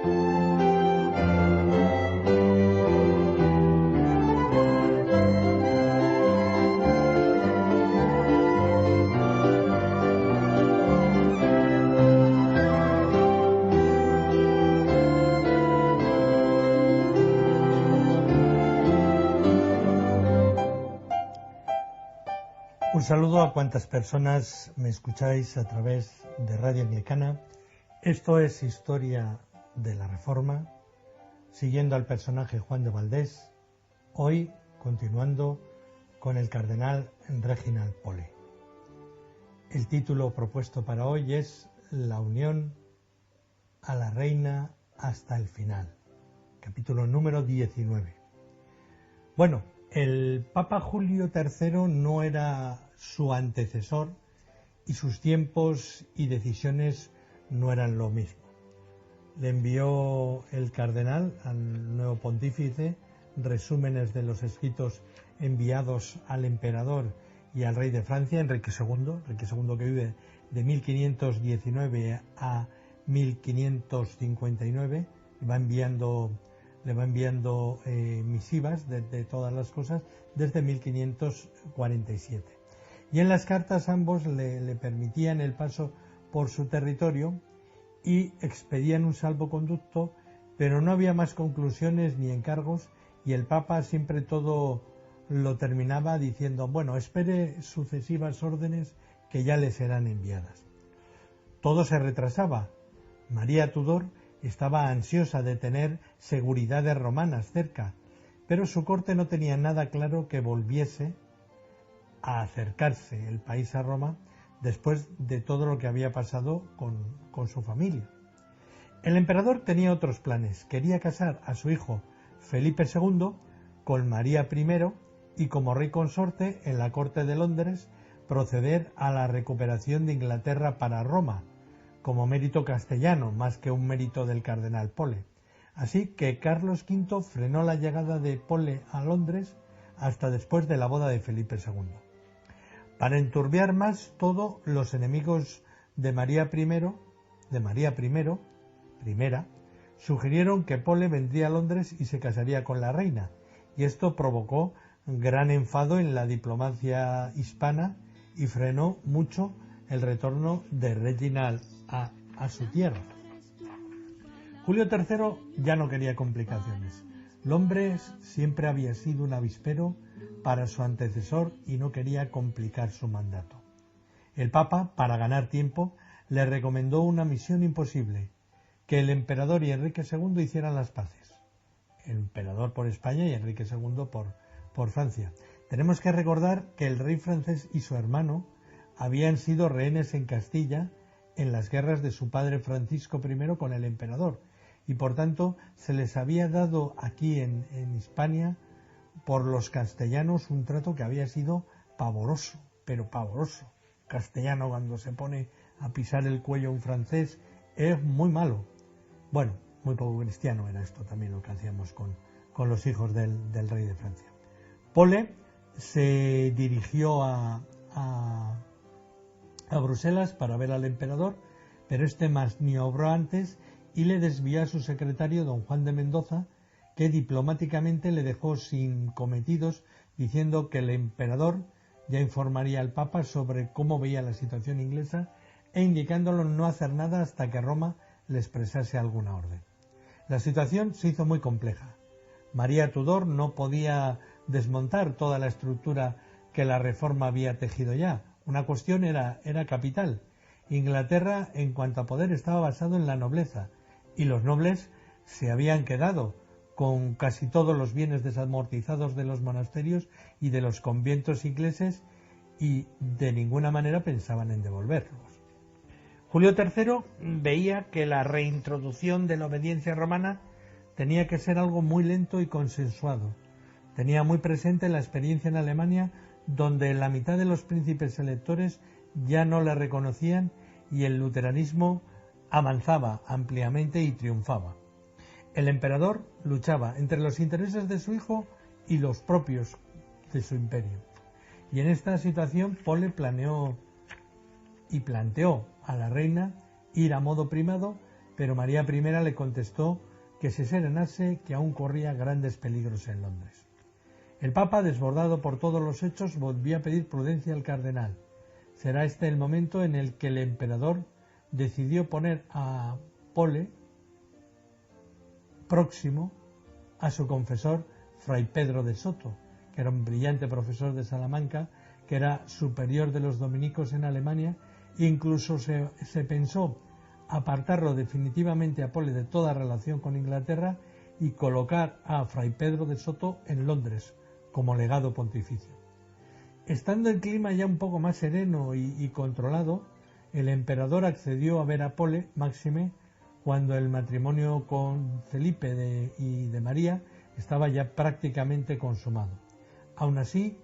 Un saludo a cuantas personas me escucháis a través de Radio Anglicana. Esto es Historia de la Reforma, siguiendo al personaje Juan de Valdés, hoy continuando con el cardenal Reginald Pole. El título propuesto para hoy es La unión a la reina hasta el final, capítulo número 19. Bueno, el Papa Julio III no era su antecesor y sus tiempos y decisiones no eran lo mismo. Le envió el cardenal al nuevo pontífice resúmenes de los escritos enviados al emperador y al rey de Francia, Enrique II que vive de 1519 a 1559, le va enviando misivas de todas las cosas desde 1547. Y en las cartas ambos le permitían el paso por su territorio y expedían un salvoconducto, pero no había más conclusiones ni encargos, y el Papa siempre todo lo terminaba diciendo: bueno, espere sucesivas órdenes que ya le serán enviadas. Todo se retrasaba. María Tudor estaba ansiosa de tener seguridades romanas cerca, pero su corte no tenía nada claro que volviese a acercarse el país a Roma después de todo lo que había pasado con su familia. El emperador tenía otros planes. Quería casar a su hijo Felipe II con María I y, como rey consorte en la corte de Londres, proceder a la recuperación de Inglaterra para Roma, como mérito castellano más que un mérito del cardenal Pole. Así que Carlos V frenó la llegada de Pole a Londres hasta después de la boda de Felipe II. Para enturbiar más todo, los enemigos de María I, sugirieron que Pole vendría a Londres y se casaría con la reina, y esto provocó gran enfado en la diplomacia hispana y frenó mucho el retorno de Reginald a su tierra. Julio III ya no quería complicaciones. Londres siempre había sido un avispero para su antecesor y no quería complicar su mandato. El Papa, para ganar tiempo, le recomendó una misión imposible: que el emperador y Enrique II hicieran las paces. El emperador por España y Enrique II por Francia. Tenemos que recordar que el rey francés y su hermano habían sido rehenes en Castilla en las guerras de su padre Francisco I con el emperador, y por tanto se les había dado aquí en Hispania por los castellanos un trato que había sido pavoroso, pero pavoroso. Castellano, cuando se pone a pisar el cuello a un francés, es muy malo. Bueno, muy poco cristiano era esto también lo que hacíamos con los hijos del rey de Francia. Pole se dirigió a Bruselas para ver al emperador, pero este maniobró antes y le desvió a su secretario, don Juan de Mendoza, que diplomáticamente le dejó sin cometidos, diciendo que el emperador ya informaría al Papa sobre cómo veía la situación inglesa e indicándolo no hacer nada hasta que Roma le expresase alguna orden. La situación se hizo muy compleja. María Tudor no podía desmontar toda la estructura que la Reforma había tejido ya. Una cuestión era capital. Inglaterra, en cuanto a poder, estaba basado en la nobleza, y los nobles se habían quedado con casi todos los bienes desamortizados de los monasterios y de los conventos ingleses, y de ninguna manera pensaban en devolverlos. Julio III veía que la reintroducción de la obediencia romana tenía que ser algo muy lento y consensuado. Tenía muy presente la experiencia en Alemania, donde la mitad de los príncipes electores ya no le reconocían y el luteranismo avanzaba ampliamente y triunfaba. El emperador luchaba entre los intereses de su hijo y los propios de su imperio. Y en esta situación Pole planteó a la reina ir a modo primado pero María I le contestó que se serenase, que aún corría grandes peligros en Londres. El Papa, desbordado por todos los hechos, volvió a pedir prudencia al cardenal. Será este el momento en el que el emperador decidió poner a Pole próximo a su confesor Fray Pedro de Soto, que era un brillante profesor de Salamanca, que era superior de los dominicos en Alemania. Incluso se pensó apartarlo definitivamente a Pole de toda relación con Inglaterra y colocar a Fray Pedro de Soto en Londres como legado pontificio. Estando el clima ya un poco más sereno y controlado, el emperador accedió a ver a Pole, máxime cuando el matrimonio con Felipe y de María estaba ya prácticamente consumado. Aún así,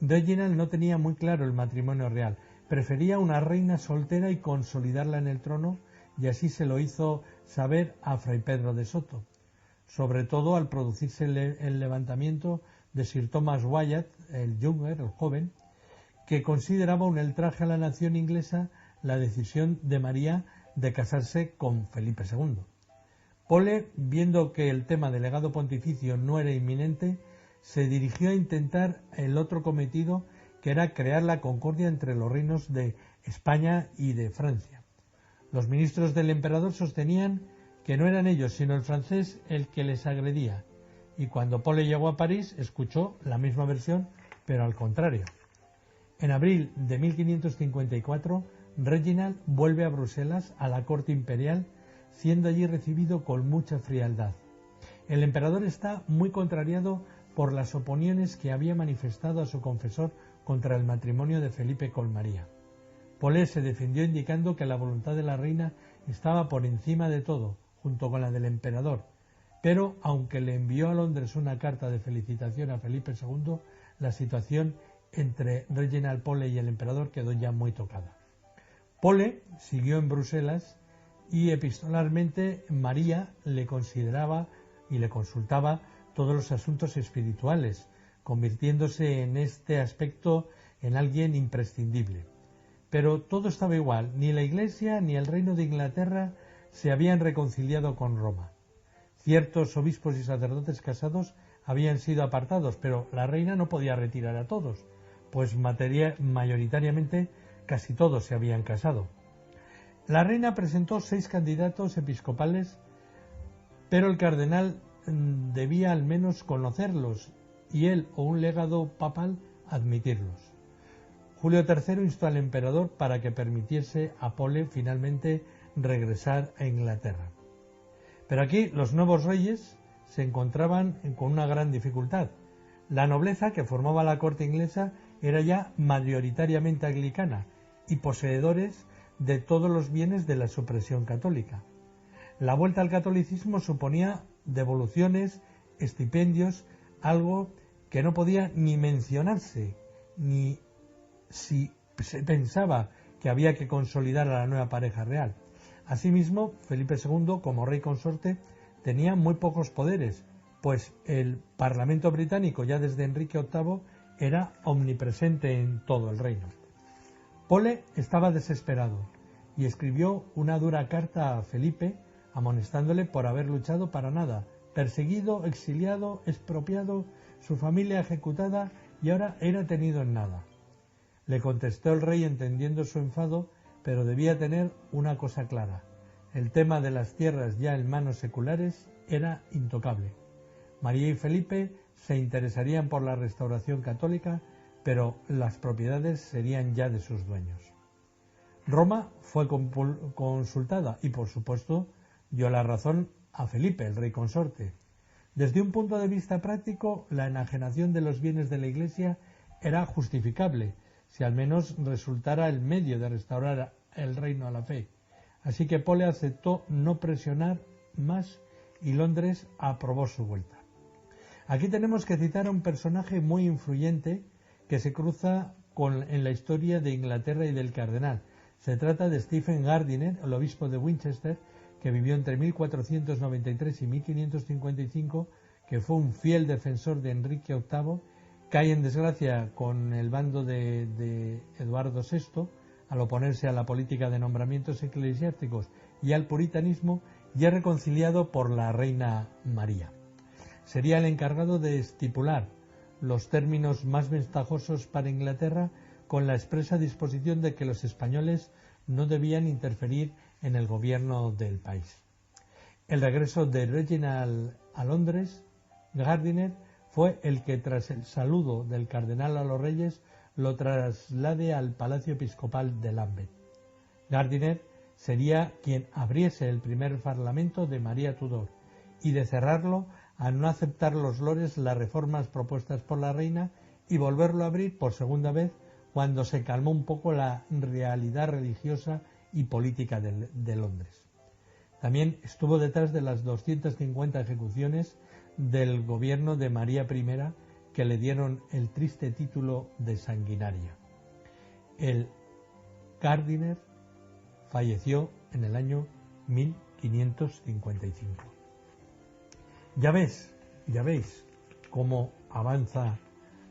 Reginald no tenía muy claro el matrimonio real, prefería una reina soltera y consolidarla en el trono, y así se lo hizo saber a Fray Pedro de Soto, sobre todo al producirse el levantamiento de Sir Thomas Wyatt, el Younger, el joven, que consideraba un ultraje a la nación inglesa la decisión de María de casarse con Felipe II. Pole, viendo que el tema del legado pontificio no era inminente, se dirigió a intentar el otro cometido, que era crear la concordia entre los reinos de España y de Francia. Los ministros del emperador sostenían que no eran ellos, sino el francés el que les agredía, y cuando Pole llegó a París escuchó la misma versión, pero al contrario. En abril de 1554, Reginald vuelve a Bruselas, a la corte imperial, siendo allí recibido con mucha frialdad. El emperador está muy contrariado por las opiniones que había manifestado a su confesor contra el matrimonio de Felipe con María. Pole se defendió indicando que la voluntad de la reina estaba por encima de todo, junto con la del emperador, pero aunque le envió a Londres una carta de felicitación a Felipe II, la situación entre Reginald Pole y el emperador quedó ya muy tocada. Pole siguió en Bruselas y epistolarmente María le consideraba y le consultaba todos los asuntos espirituales, convirtiéndose en este aspecto en alguien imprescindible. Pero todo estaba igual, ni la Iglesia ni el Reino de Inglaterra se habían reconciliado con Roma. Ciertos obispos y sacerdotes casados habían sido apartados, pero la reina no podía retirar a todos, pues mayoritariamente casi todos se habían casado. La reina presentó 6 candidatos episcopales, pero el cardenal debía al menos conocerlos y él o un legado papal admitirlos. Julio III instó al emperador para que permitiese a Pole finalmente regresar a Inglaterra. Pero aquí los nuevos reyes se encontraban con una gran dificultad. La nobleza que formaba la corte inglesa era ya mayoritariamente anglicana y poseedores de todos los bienes de la supresión católica. La vuelta al catolicismo suponía devoluciones, estipendios, algo que no podía ni mencionarse, ni si se pensaba que había que consolidar a la nueva pareja real. Asimismo, Felipe II, como rey consorte, tenía muy pocos poderes, pues el Parlamento británico, ya desde Enrique VIII, era omnipresente en todo el reino. Pole estaba desesperado y escribió una dura carta a Felipe, amonestándole por haber luchado para nada, perseguido, exiliado, expropiado, su familia ejecutada y ahora era tenido en nada. Le contestó el rey entendiendo su enfado, pero debía tener una cosa clara: el tema de las tierras ya en manos seculares era intocable. María y Felipe se interesarían por la restauración católica, pero las propiedades serían ya de sus dueños. Roma fue consultada y, por supuesto, dio la razón a Felipe, el rey consorte. Desde un punto de vista práctico, la enajenación de los bienes de la Iglesia era justificable, si al menos resultara el medio de restaurar el reino a la fe. Así que Pole aceptó no presionar más y Londres aprobó su vuelta. Aquí tenemos que citar a un personaje muy influyente que se cruza en la historia de Inglaterra y del cardenal. Se trata de Stephen Gardiner, el obispo de Winchester, que vivió entre 1493 y 1555, que fue un fiel defensor de Enrique VIII, cae en desgracia con el bando de Eduardo VI al oponerse a la política de nombramientos eclesiásticos y al puritanismo y es reconciliado por la reina María. Sería el encargado de estipular los términos más ventajosos para Inglaterra, con la expresa disposición de que los españoles no debían interferir en el gobierno del país. El regreso de Reginald a Londres, Gardiner fue el que, tras el saludo del cardenal a los reyes, lo traslade al Palacio Episcopal de Lambeth. Gardiner sería quien abriese el primer parlamento de María Tudor y de cerrarlo al no aceptar los lores las reformas propuestas por la reina y volverlo a abrir por segunda vez cuando se calmó un poco la realidad religiosa y política de Londres. También estuvo detrás de las 250 ejecuciones del gobierno de María I, que le dieron el triste título de sanguinaria. El Gardiner falleció en el año 1555. Ya veis cómo avanza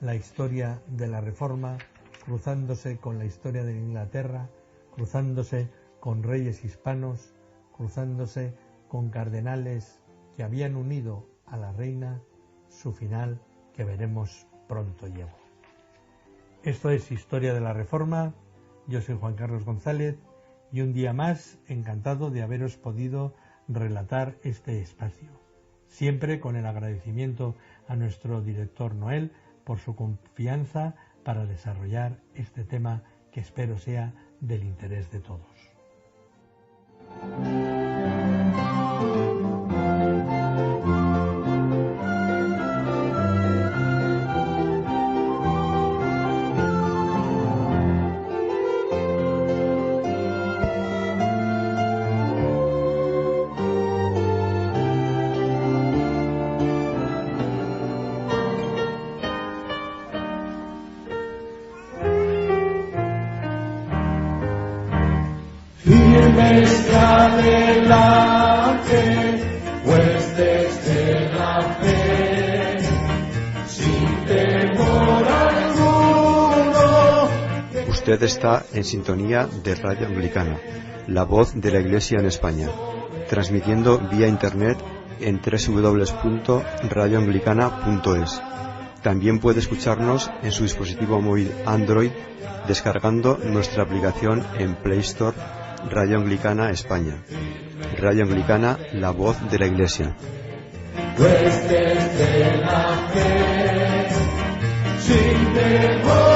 la historia de la Reforma, cruzándose con la historia de Inglaterra, cruzándose con reyes hispanos, cruzándose con cardenales que habían unido a la reina, su final que veremos pronto llegó. Esto es Historia de la Reforma. Yo soy Juan Carlos González y un día más encantado de haberos podido relatar este espacio, siempre con el agradecimiento a nuestro director Noel por su confianza para desarrollar este tema que espero sea del interés de todos. Firmes adelante, huestes de la fe, sin temor alguno. Usted está en sintonía de Radio Anglicana, la voz de la Iglesia en España, transmitiendo vía internet en www.radioanglicana.es. También puede escucharnos en su dispositivo móvil Android descargando nuestra aplicación en Play Store. Radio Anglicana España. Radio Anglicana, la voz de la Iglesia. Huestes de la fe, sin temor.